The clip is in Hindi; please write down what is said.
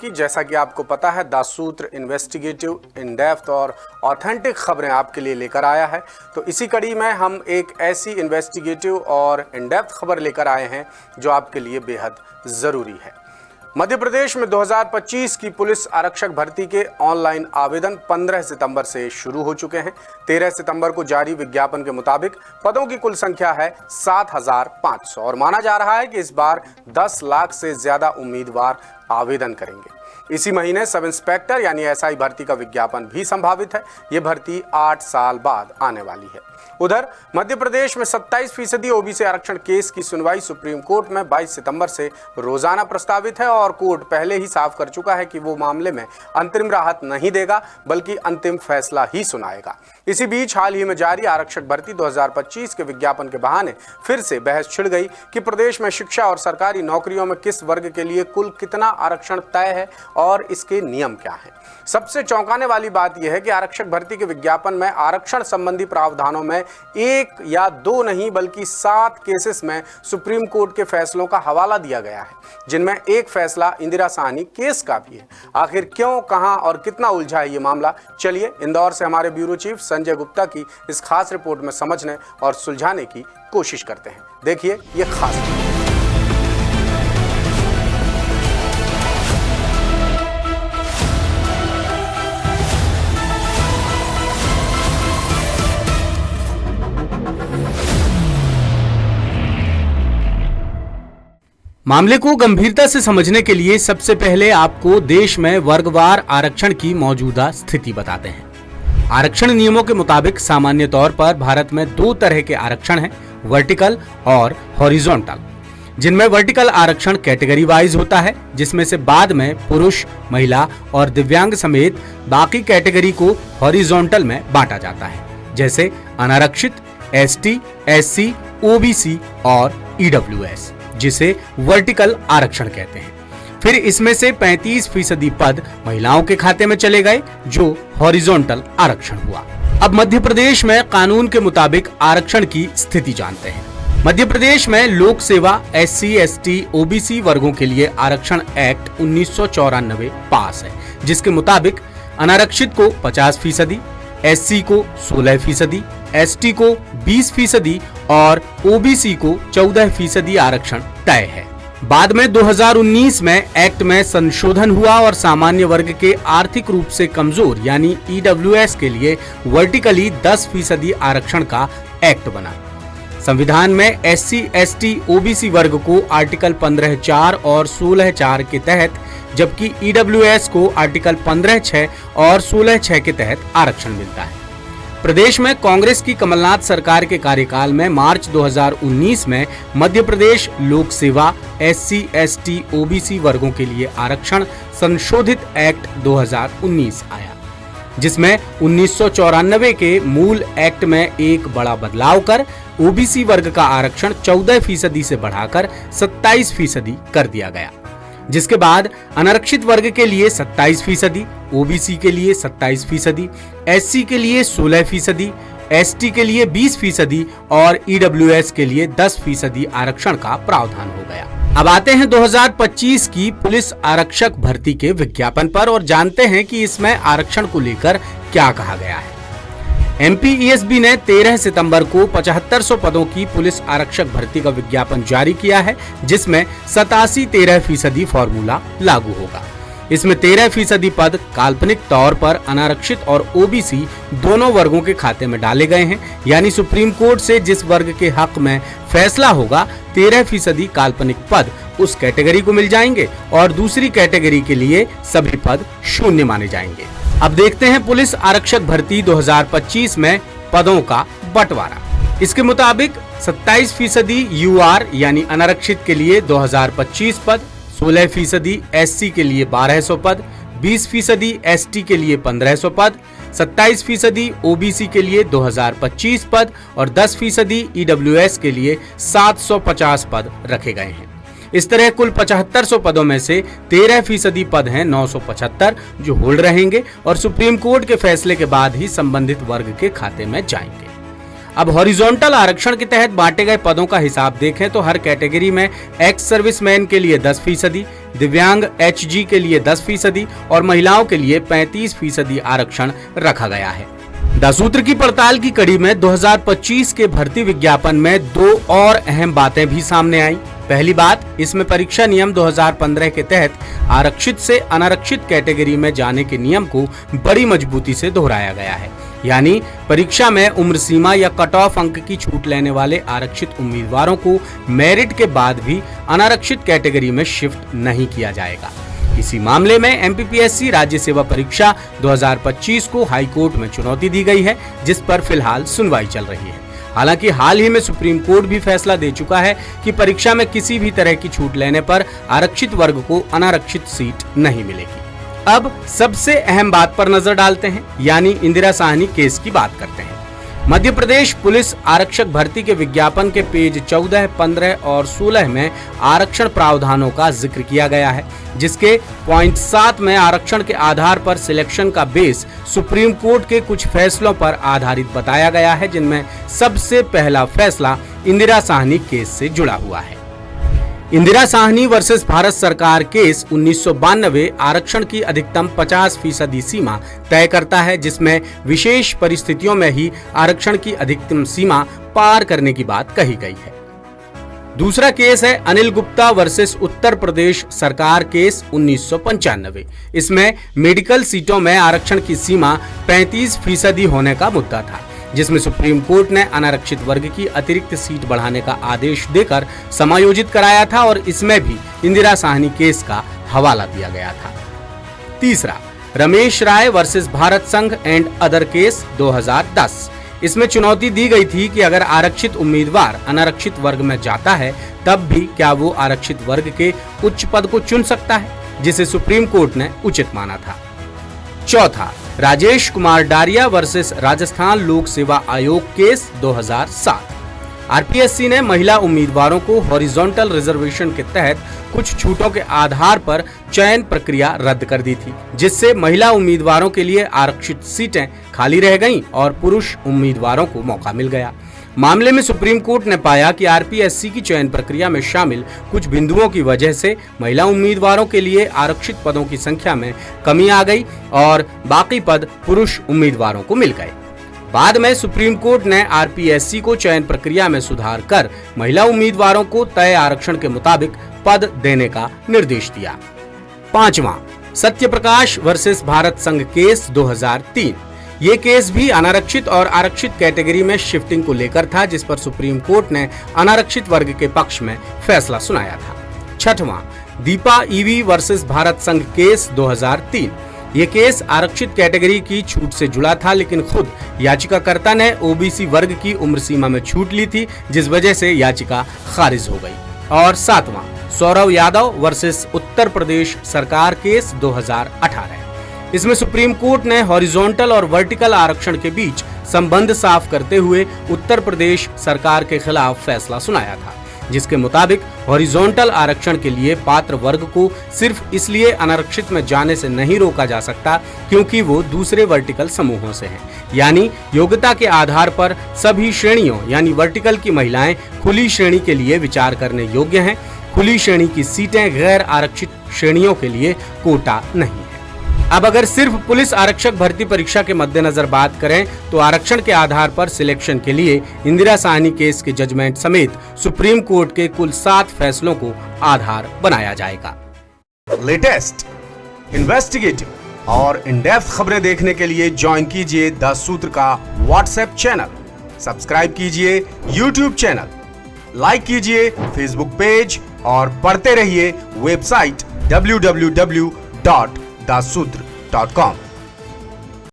की। जैसा कि आपको पता है, द सूत्र इन्वेस्टिगेटिव, इन डेप्थ और ऑथेंटिक खबरें आपके लिए लेकर आया है। तो इसी कड़ी में हम एक ऐसी इन्वेस्टिगेटिव और इन डेप्थ खबर लेकर आए हैं जो आपके लिए बेहद ज़रूरी है। मध्य प्रदेश में 2025 की पुलिस आरक्षक भर्ती के ऑनलाइन आवेदन 15 सितंबर से शुरू हो चुके हैं। 13 सितंबर को जारी विज्ञापन के मुताबिक पदों की कुल संख्या है 7,500 और माना जा रहा है कि इस बार 10 लाख से ज्यादा उम्मीदवार आवेदन करेंगे। इसी महीने सब इंस्पेक्टर यानी एसआई भर्ती का विज्ञापन भी संभावित है। ये भर्ती 8 साल बाद आने वाली है। उधर मध्य प्रदेश में 27% ओबीसी आरक्षण केस की सुनवाई सुप्रीम कोर्ट में 22 सितंबर से रोजाना प्रस्तावित है और कोर्ट पहले ही साफ कर चुका है कि वो मामले में अंतरिम राहत नहीं देगा बल्कि अंतिम फैसला ही सुनाएगा। इसी बीच हाल ही में जारी आरक्षक भर्ती 2025 के विज्ञापन के बहाने फिर से बहस छिड़ गई कि प्रदेश में शिक्षा और सरकारी नौकरियों में किस वर्ग के लिए कुल कितना आरक्षण तय है और इसके नियम क्या हैं। सबसे चौंकाने वाली बात यह है कि आरक्षक भर्ती के विज्ञापन में आरक्षण संबंधी प्रावधानों में 1 या 2 नहीं बल्कि 7 केसेस में सुप्रीम कोर्ट के फैसलों का हवाला दिया गया है, जिनमें एक फैसला इंदिरा साहनी केस का भी है। आखिर क्यों, कहां और कितना उलझा है ये मामला, चलिए इंदौर से हमारे ब्यूरो चीफ संजय गुप्ता की इस खास रिपोर्ट में समझने और सुलझाने की कोशिश करते हैं। देखिए ये खास रिपोर्ट। मामले को गंभीरता से समझने के लिए सबसे पहले आपको देश में वर्गवार आरक्षण की मौजूदा स्थिति बताते हैं। आरक्षण नियमों के मुताबिक सामान्य तौर पर भारत में 2 तरह के आरक्षण हैं, वर्टिकल और हॉरिजॉन्टल, जिनमें वर्टिकल आरक्षण कैटेगरी वाइज होता है, जिसमें से बाद में पुरुष, महिला और दिव्यांग समेत बाकी कैटेगरी को हॉरिजॉन्टल में बांटा जाता है, जैसे अनारक्षित, एसटी, एससी, ओबीसी और ईडब्ल्यूएस, जिसे वर्टिकल आरक्षण कहते हैं। फिर इसमें से 35% पद महिलाओं के खाते में चले गए, जो हॉरिजॉन्टल आरक्षण हुआ। अब मध्य प्रदेश में कानून के मुताबिक आरक्षण की स्थिति जानते हैं। मध्य प्रदेश में लोक सेवा एससी, एसटी, ओबीसी वर्गों के लिए आरक्षण एक्ट 1994 पास है, जिसके मुताबिक अनारक्षित को 50%, एससी को 16%, एसटी को 20% और ओबीसी को 14% आरक्षण तय है। बाद में 2019 में एक्ट में संशोधन हुआ और सामान्य वर्ग के आर्थिक रूप से कमजोर यानी ईडब्ल्यूएस के लिए वर्टिकली 10% आरक्षण का एक्ट बना। संविधान में एससी, एसटी, ओबीसी वर्ग को आर्टिकल 15(4) और 16(4) के तहत, जबकि ईडब्ल्यूएस को आर्टिकल 15(6) और 16(6) के तहत आरक्षण मिलता है। प्रदेश में कांग्रेस की कमलनाथ सरकार के कार्यकाल में मार्च 2019 में मध्य प्रदेश लोक सेवा एससी, एसटी, ओबीसी वर्गों के लिए आरक्षण संशोधित एक्ट 2019 आया, जिसमें 1994 के मूल एक्ट में एक बड़ा बदलाव कर ओबीसी वर्ग का आरक्षण 14% से बढ़ाकर 27% कर दिया गया, जिसके बाद अनारक्षित वर्ग के लिए 27%, ओबीसी के लिए 27%, एससी के लिए 16%, एसटी के लिए 20% और ईडब्ल्यूएस के लिए 10% आरक्षण का प्रावधान हो गया। अब आते हैं 2025 की पुलिस आरक्षक भर्ती के विज्ञापन पर और जानते हैं कि इसमें आरक्षण को लेकर क्या कहा गया है। एमपीईएसबी ने 13 सितंबर को 7500 पदों की पुलिस आरक्षक भर्ती का विज्ञापन जारी किया है, जिसमें 87-13% फॉर्मूला लागू होगा। इसमें 13% पद काल्पनिक तौर पर अनारक्षित और ओबीसी दोनों वर्गों के खाते में डाले गए हैं, यानी सुप्रीम कोर्ट से जिस वर्ग के हक में फैसला होगा 13% काल्पनिक पद उस कैटेगरी को मिल जाएंगे और दूसरी कैटेगरी के लिए सभी पद शून्य माने जाएंगे। अब देखते हैं पुलिस आरक्षक भर्ती 2025 में पदों का बंटवारा। इसके मुताबिक 27% यूआर यानी अनारक्षित के लिए 2025 पद, 16% एससी के लिए 1200 पद, 20% एसटी के लिए 1500 पद, 27% ओबीसी के लिए 2025 पद और 10% ईडब्ल्यूएस के लिए 750 पद रखे गए हैं। इस तरह कुल 7500 पदों में से 13% पद हैं 975 जो होल्ड रहेंगे और सुप्रीम कोर्ट के फैसले के बाद ही संबंधित वर्ग के खाते में जाएंगे। अब हॉरिजॉन्टल आरक्षण के तहत बांटे गए पदों का हिसाब देखें तो हर कैटेगरी में एक्स सर्विसमैन के लिए 10%, दिव्यांग HG के लिए 10% और महिलाओं के लिए 35% आरक्षण रखा गया है। दासूत्र की पड़ताल की कड़ी में 2025 के भर्ती विज्ञापन में 2 और अहम बातें भी सामने आई। पहली बात, इसमें परीक्षा नियम 2015 के तहत आरक्षित से अनारक्षित कैटेगरी में जाने के नियम को बड़ी मजबूती से दोहराया गया है। यानी परीक्षा में उम्र सीमा या कट ऑफ अंक की छूट लेने वाले आरक्षित उम्मीदवारों को मेरिट के बाद भी अनारक्षित कैटेगरी में शिफ्ट नहीं किया जाएगा। इसी मामले में MPPSC राज्य सेवा परीक्षा 2025 को हाई कोर्ट में चुनौती दी गई है, जिस पर फिलहाल सुनवाई चल रही है। हालांकि हाल ही में सुप्रीम कोर्ट भी फैसला दे चुका है कि परीक्षा में किसी भी तरह की छूट लेने पर आरक्षित वर्ग को अनारक्षित सीट नहीं मिलेगी। अब सबसे अहम बात पर नजर डालते हैं, यानी इंदिरा साहनी केस की बात करते हैं। मध्य प्रदेश पुलिस आरक्षक भर्ती के विज्ञापन के पेज 14, 15 और 16 में आरक्षण प्रावधानों का जिक्र किया गया है, जिसके पॉइंट 7 में आरक्षण के आधार पर सिलेक्शन का बेस सुप्रीम कोर्ट के कुछ फैसलों पर आधारित बताया गया है, जिनमें सबसे पहला फैसला इंदिरा साहनी केस से जुड़ा हुआ है। इंदिरा साहनी वर्सेस भारत सरकार केस 1992 आरक्षण की अधिकतम 50% सीमा तय करता है, जिसमें विशेष परिस्थितियों में ही आरक्षण की अधिकतम सीमा पार करने की बात कही गई है। दूसरा केस है अनिल गुप्ता वर्सेस उत्तर प्रदेश सरकार केस 1995। इसमें मेडिकल सीटों में आरक्षण की सीमा 35% होने का मुद्दा था, जिसमें सुप्रीम कोर्ट ने अनारक्षित वर्ग की अतिरिक्त सीट बढ़ाने का आदेश देकर समायोजित कराया था और इसमें भी इंदिरा साहनी केस का हवाला दिया गया था। तीसरा, रमेश राय वर्सेस भारत संघ एंड अदर केस 2010। इसमें चुनौती दी गई थी कि अगर आरक्षित उम्मीदवार अनारक्षित वर्ग में जाता है तब भी क्या वो आरक्षित वर्ग के उच्च पद को चुन सकता है, जिसे सुप्रीम कोर्ट ने उचित माना था। चौथा, राजेश कुमार डारिया वर्सेस राजस्थान लोक सेवा आयोग केस 2007। RPSC ने महिला उम्मीदवारों को हॉरिजॉन्टल रिजर्वेशन के तहत कुछ छूटों के आधार पर चयन प्रक्रिया रद्द कर दी थी, जिससे महिला उम्मीदवारों के लिए आरक्षित सीटें खाली रह गईं और पुरुष उम्मीदवारों को मौका मिल गया। मामले में सुप्रीम कोर्ट ने पाया कि RPSC की चयन प्रक्रिया में शामिल कुछ बिंदुओं की वजह से महिला उम्मीदवारों के लिए आरक्षित पदों की संख्या में कमी आ गई और बाकी पद पुरुष उम्मीदवारों को मिल गए। बाद में सुप्रीम कोर्ट ने RPSC को चयन प्रक्रिया में सुधार कर महिला उम्मीदवारों को तय आरक्षण के मुताबिक पद देने का निर्देश दिया। पांचवां, सत्यप्रकाश वर्सेस भारत संघ केस 2003। ये केस भी अनारक्षित और आरक्षित कैटेगरी में शिफ्टिंग को लेकर था, जिस पर सुप्रीम कोर्ट ने अनारक्षित वर्ग के पक्ष में फैसला सुनाया था। छठवां, दीपा EV वर्सेस भारत संघ केस 2003। ये केस आरक्षित कैटेगरी की छूट से जुड़ा था, लेकिन खुद याचिकाकर्ता ने OBC वर्ग की उम्र सीमा में छूट ली थी, जिस वजह से याचिका खारिज हो गई। और सातवां, सौरव यादव वर्सेस उत्तर प्रदेश सरकार केस 2018। इसमें सुप्रीम कोर्ट ने हॉरिजॉन्टल और वर्टिकल आरक्षण के बीच संबंध साफ करते हुए उत्तर प्रदेश सरकार के खिलाफ फैसला सुनाया था, जिसके मुताबिक हॉरिजॉन्टल आरक्षण के लिए पात्र वर्ग को सिर्फ इसलिए अनारक्षित में जाने से नहीं रोका जा सकता क्योंकि वो दूसरे वर्टिकल समूहों से हैं। यानी योग्यता के आधार पर सभी श्रेणियों यानी वर्टिकल की महिलाएं खुली श्रेणी के लिए विचार करने योग्य हैं। खुली श्रेणी की सीटें गैर आरक्षित श्रेणियों के लिए कोटा नहीं है। अब अगर सिर्फ पुलिस आरक्षक भर्ती परीक्षा के मद्देनजर बात करें तो आरक्षण के आधार पर सिलेक्शन के लिए इंदिरा साहनी केस के जजमेंट समेत सुप्रीम कोर्ट के कुल 7 फैसलों को आधार बनाया जाएगा। लेटेस्ट, इन्वेस्टिगेटिव और इन डेप्थ खबरें देखने के लिए ज्वाइन कीजिए द सूत्र का व्हाट्सएप चैनल, सब्सक्राइब कीजिए यूट्यूब चैनल, लाइक कीजिए फेसबुक पेज और पढ़ते रहिए वेबसाइट www.dasutr.com।